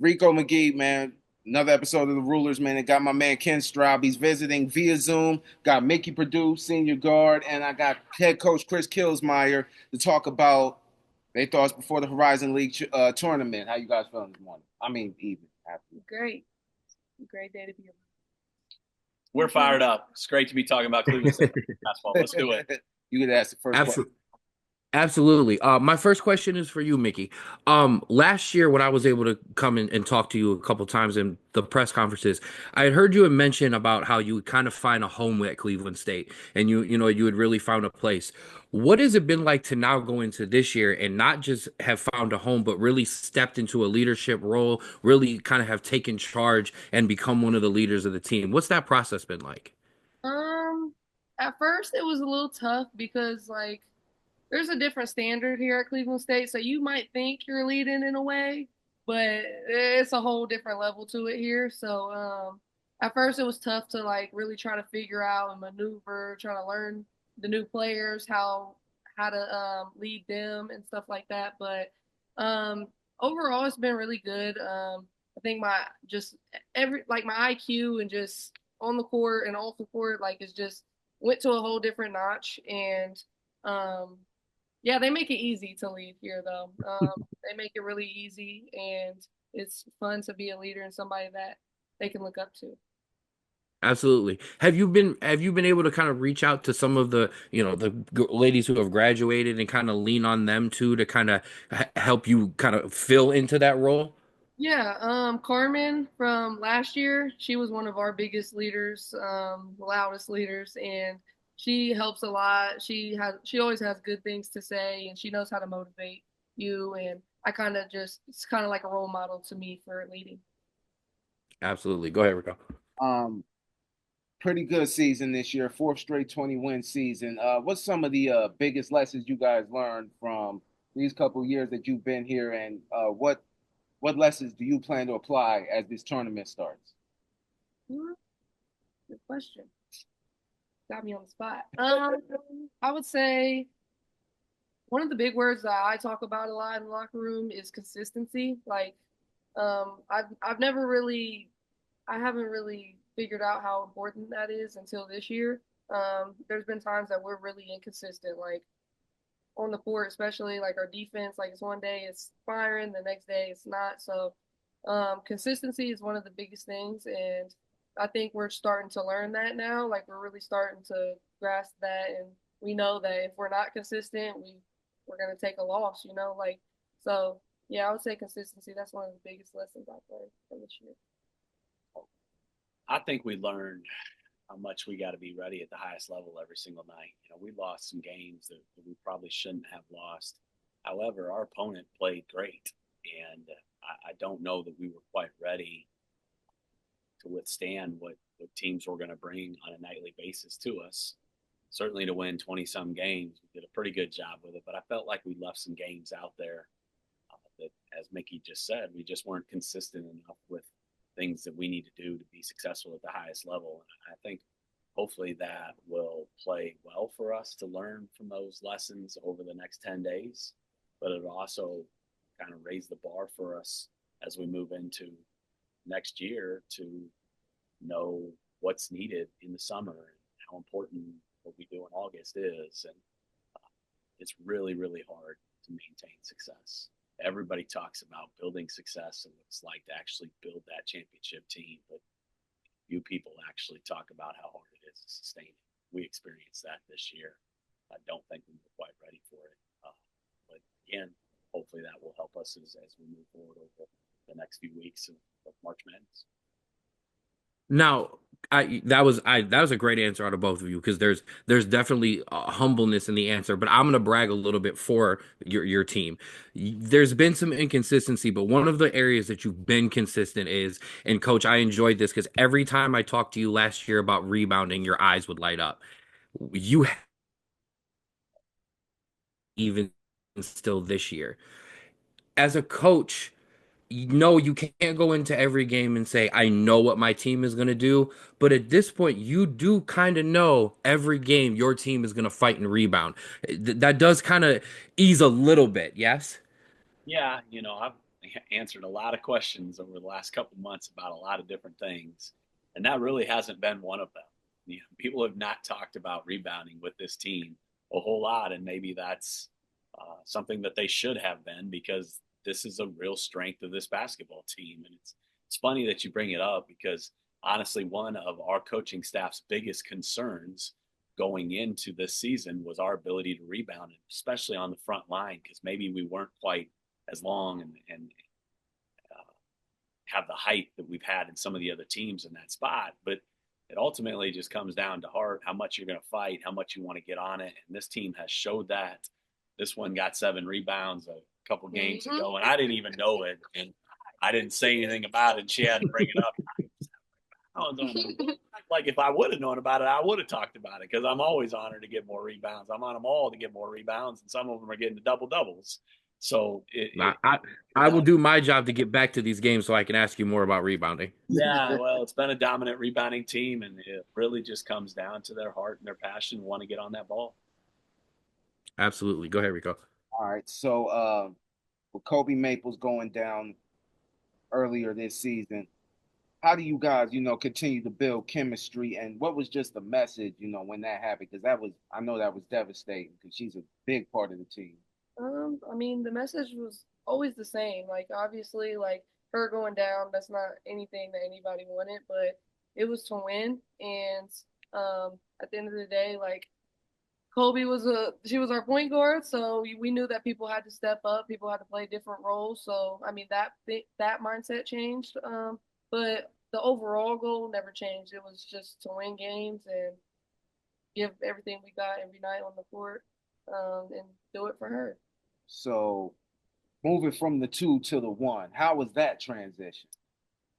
Rico McGee, man. Another episode of the Rulers, man. I got my man Ken Straub. He's visiting via Zoom. Got Mickey Perdue, senior guard, and I got head coach Chris Kielsmeier to talk about their thoughts before the Horizon League tournament. How you guys feeling this morning? I mean, evening. Afternoon. Great. Great day to be We're fired up. It's great to be talking about Cleveland State basketball. Let's do it. You could ask the first question. Absolutely. Absolutely. My first question is for you, Mickey. Last year when I was able to come in and talk to you a couple times in the press conferences, I had heard you had mention about how you would kind of find a home at Cleveland State and you had really found a place. What has it been like to now go into this year and not just have found a home, but really stepped into a leadership role, really kind of have taken charge and become one of the leaders of the team? What's that process been like? Um, at first it was a little tough because there's a different standard here at Cleveland State, so you might think you're leading in a way, but it's a whole different level to it here. So at first it was tough to really try to figure out and maneuver, trying to learn the new players, how to lead them and stuff like that. But um overall it's been really good. I think my just every like my IQ and just on the court and off the court is just went to a whole different notch. And um yeah, they make it easy to lead here, though. They make it really easy, and it's fun to be a leader and somebody that they can look up to. Absolutely. Have you been able to kind of reach out to some of the ladies who have graduated and kind of lean on them too to kind of help you kind of fill into that role? Yeah, Carmen from last year, she was one of our biggest leaders, loudest leaders, and she helps a lot. She always has good things to say, and she knows how to motivate you. And I kind of just it's kind of like a role model to me for leading. Absolutely. Go ahead, Rico. Um, Pretty good season this year, fourth straight 20-win season. What's some of the biggest lessons you guys learned from these couple years that you've been here, and what lessons do you plan to apply as this tournament starts? Hmm, Good question. Got me on the spot. I would say one of the big words that I talk about a lot in the locker room is consistency. I've never really, I haven't really figured out how important that is until this year. There's been times that we're really inconsistent, like on the court, especially like our defense. Like it's one day it's firing, the next day it's not. So consistency is one of the biggest things, and I think we're starting to learn that now. Like we're really starting to grasp that, and we know that if we're not consistent, we're gonna take a loss. So. Yeah, I would say consistency. That's one of the biggest lessons I've learned from this year. I think we learned how much we got to be ready at the highest level every single night. We lost some games that we probably shouldn't have lost. However, our opponent played great, and I don't know that we were quite ready to withstand what teams were going to bring on a nightly basis to us. Certainly to win 20 some games, we did a pretty good job with it, but I felt like we left some games out there that, as Mickey just said, we just weren't consistent enough with things that we need to do to be successful at the highest level. And I think hopefully that will play well for us to learn from those lessons over the next 10 days, but it'll also kind of raise the bar for us as we move into next year to know what's needed in the summer and how important what we do in August is. And it's really, really hard to maintain success. Everybody talks about building success and what it's like to actually build that championship team, but few people actually talk about how hard it is to sustain it. We experienced that this year. I don't think we were quite ready for it. But again, hopefully that will help us as we move forward over the next few weeks of March Madness. Now, that was a great answer out of both of you because there's definitely humbleness in the answer, but I'm gonna brag a little bit for your team. There's been some inconsistency, but one of the areas that you've been consistent is, and coach, I enjoyed this because every time I talked to you last year about rebounding, your eyes would light up. You even still this year. As a coach, no, you can't go into every game and say, I know what my team is going to do. But at this point, you do kind of know every game your team is going to fight and rebound. That does kind of ease a little bit, yes? Yeah, answered a lot of questions over the last couple months about a lot of different things, and that really hasn't been one of them. People have not talked about rebounding with this team a whole lot, and maybe that's something that they should have been, because this is a real strength of this basketball team. And it's funny that you bring it up, because honestly, one of our coaching staff's biggest concerns going into this season was our ability to rebound, especially on the front line, because maybe we weren't quite as long and have the height that we've had in some of the other teams in that spot. But it ultimately just comes down to heart, how much you're going to fight, how much you want to get on it. And this team has showed that. This one got 7 rebounds a couple games ago, and I didn't even know it. And I didn't say anything about it. And she had to bring it up. Like, if I would have known about it, I would have talked about it, because I'm always honored to get more rebounds. I'm on them all to get more rebounds, and some of them are getting the double doubles. So I will do my job to get back to these games so I can ask you more about rebounding. Yeah, well, it's been a dominant rebounding team, and it really just comes down to their heart and their passion to want to get on that ball. Absolutely. Go ahead, Rico. All right. So with Kobe Maples going down earlier this season, how do you guys, continue to build chemistry? And what was just the message, when that happened? Because I know that was devastating, because she's a big part of the team. I mean, the message was always the same. Like, obviously, like, her going down, that's not anything that anybody wanted, but it was to win. And at the end of the day, like, she was our point guard, so we knew that people had to step up, people had to play different roles. So I mean, that mindset changed, but the overall goal never changed. It was just to win games and give everything we got every night on the court, and do it for her. So moving from the 2 to the 1, how was that transition?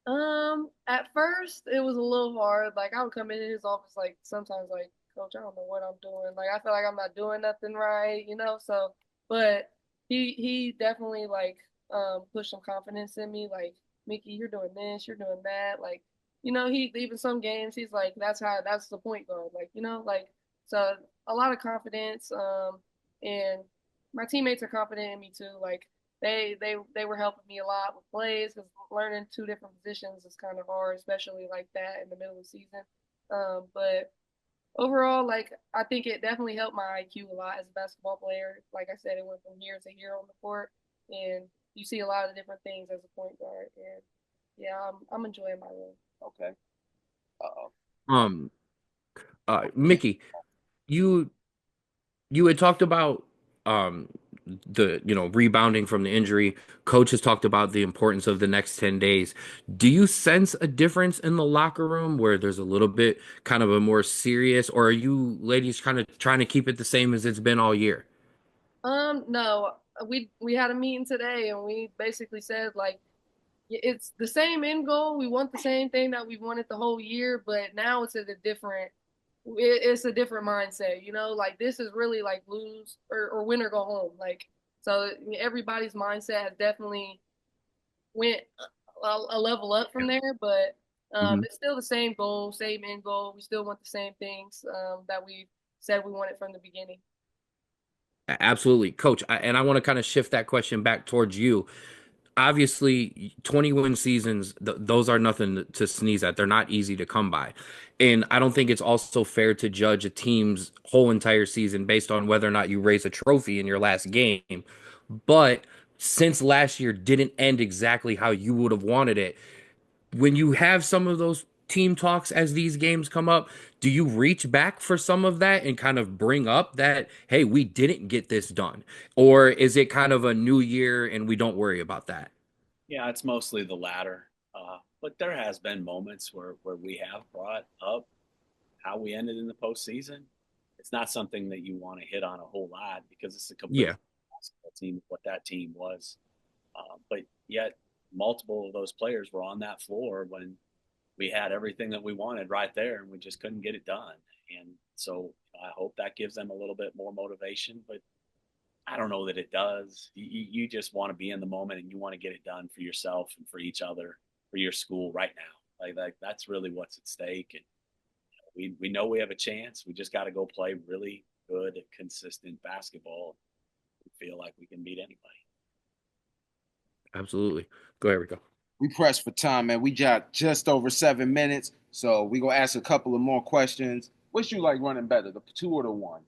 At first it was a little hard. Like, I would come in his office, like, sometimes, like, coach, I don't know what I'm doing. Like, I feel like I'm not doing nothing right, So, but he definitely, like, pushed some confidence in me. Like, Mickey, you're doing this, you're doing that. Like, he even some games he's like, that's the point guard. Like, like, so a lot of confidence. And my teammates are confident in me too. Like, they were helping me a lot with plays, because learning 2 different positions is kind of hard, especially like that in the middle of the season. But overall, like, I think it definitely helped my IQ a lot as a basketball player. Like I said, it went from year to year on the court, and you see a lot of different things as a point guard. And yeah, I'm enjoying my role. Okay. Um, Mickey, you you had talked about um the rebounding from the injury. Coach has talked about the importance of the next 10 days. Do you sense a difference in the locker room where there's a little bit kind of a more serious, or are you ladies kind of trying to keep it the same as it's been all year? No, we had a meeting today, and we basically said, like, it's the same end goal. We want the same thing that we wanted the whole year, but now it's a different mindset. Like, this is really like lose or win or go home. Like, so everybody's mindset has definitely went a level up from there, but Mhm. it's still the same goal, same end goal. We still want the same things that we said we wanted from the beginning. Absolutely, Coach. And I want to kind of shift that question back towards you. Obviously 20 win seasons, those are nothing to sneeze at. They're not easy to come by, and I don't think it's also fair to judge a team's whole entire season based on whether or not you raise a trophy in your last game. But since last year didn't end exactly how you would have wanted it, when you have some of those team talks as these games come up, do you reach back for some of that and kind of bring up that, hey, we didn't get this done? Or is it kind of a new year and we don't worry about that? Yeah, it's mostly the latter. But there has been moments where we have brought up how we ended in the postseason. It's not something that you want to hit on a whole lot, because it's a completely Yeah. basketball team, what that team was. But yet, multiple of those players were on that floor when we had everything that we wanted right there, and we just couldn't get it done. And so I hope that gives them a little bit more motivation. But I don't know that it does. You just want to be in the moment, and you want to get it done for yourself and for each other, for your school right now. Like that's really what's at stake. And we know we have a chance. We just got to go play really good, consistent basketball. We feel like we can beat anybody. Absolutely. Go ahead, Rico. We pressed for time, man. We got just over 7 minutes, so we gonna ask a couple of more questions. Which you like running better, the two or the one?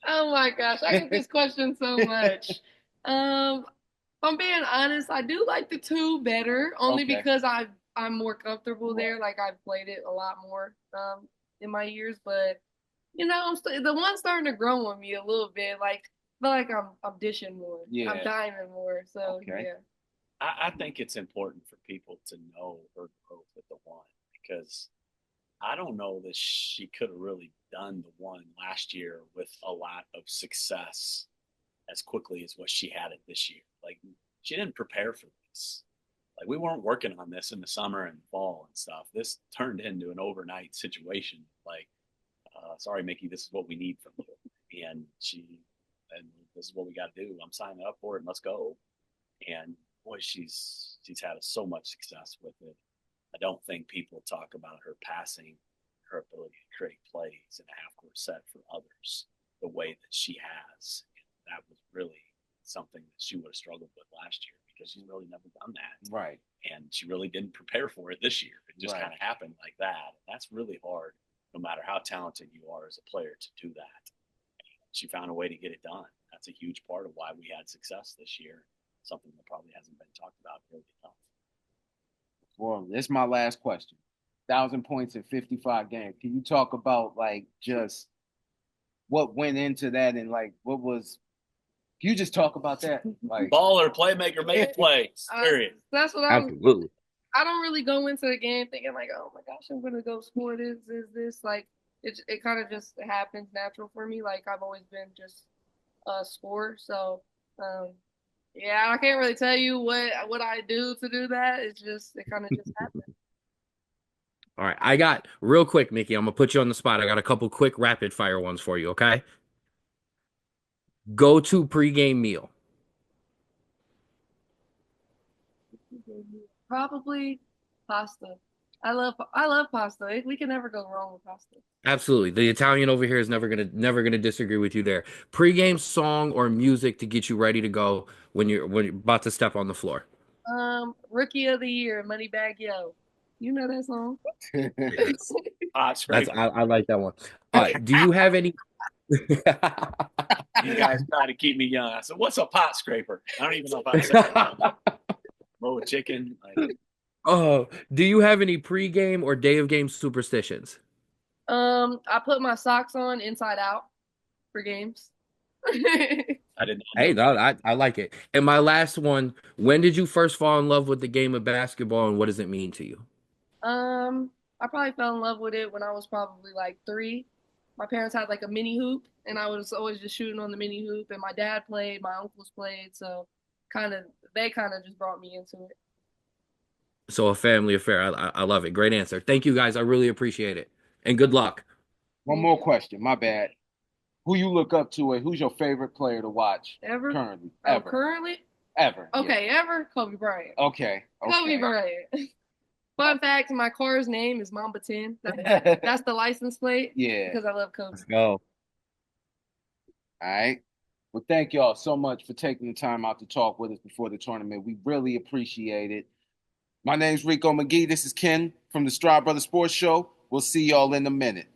Oh my gosh, I get this question so much. If I'm being honest, I do like the two better, only Okay. because I'm more comfortable there. Like I've played it a lot more in my years, but the one's starting to grow on me a little bit. Like I feel like I'm dishing more. Yeah. I'm diving more. So Okay. yeah. I think it's important for people to know her growth with the one because I don't know that she could have really done the one last year with a lot of success as quickly as what she had it this year. Like she didn't prepare for this. Like we weren't working on this in the summer and fall and stuff. This turned into an overnight situation. Like, sorry, Mickey, this is what we need from you. And this is what we got to do. I'm signing up for it. Let's go. And boy, she's had so much success with it. I don't think people talk about her passing, her ability to create plays in a half court set for others the way that she has. And that was really something that she would have struggled with last year because she's really never done that. Right. And she really didn't prepare for it this year. It just Right. kind of happened like that. And that's really hard, no matter how talented you are as a player, to do that. And she found a way to get it done. That's a huge part of why we had success this year. Something that probably hasn't been talked about really enough. Well, this is my last question. 1,000 points in 55 games. Can you talk about like just what went into that and like what was? Can you just talk about that? Like Baller, playmaker, make plays. Period. That's what Absolutely. I don't really go into the game thinking like, oh my gosh, I'm gonna go score this. Like it kind of just happens natural for me. Like I've always been just a scorer. So yeah, I can't really tell you what I do to do that. It's just it kind of just happens. All right. I got real quick, Mickey. I'm gonna put you on the spot. I got a couple quick rapid fire ones for you, okay? Go to pregame meal. Probably pasta. I love pasta. We can never go wrong with pasta. Absolutely. The Italian over here is never gonna disagree with you there. Pregame song or music to get you ready to go when you're about to step on the floor. Rookie of the Year, Moneybag Yo. You know that song? That's I like that one. Do you have any? You guys try to keep me young. I said, "What's a pot scraper?" I don't even know if I said that. Roll a chicken. Oh, do you have any pregame or day of game superstitions? I put my socks on inside out for games. I didn't. Hey, no, I like it. And my last one, when did you first fall in love with the game of basketball and what does it mean to you? I probably fell in love with it when I was probably like 3. My parents had like a mini hoop, and I was always just shooting on the mini hoop. And my dad played, my uncles played, so they kind of just brought me into it. So a family affair. I love it. Great answer. Thank you guys. I really appreciate it. And good luck. One more question. My bad. Who you look up to, and who's your favorite player to watch Ever? currently? Oh, Ever? currently? Ever? Okay, ever? Kobe Bryant. Okay. Kobe Bryant. Fun fact: my car's name is Mamba 10. That's the license plate. Yeah. Because I love Kobe. Let's go. All right. Well, thank y'all so much for taking the time out to talk with us before the tournament. We really appreciate it. My name's Rico McGee. This is Ken from the Stroud Brothers Sports Show. We'll see y'all in a minute.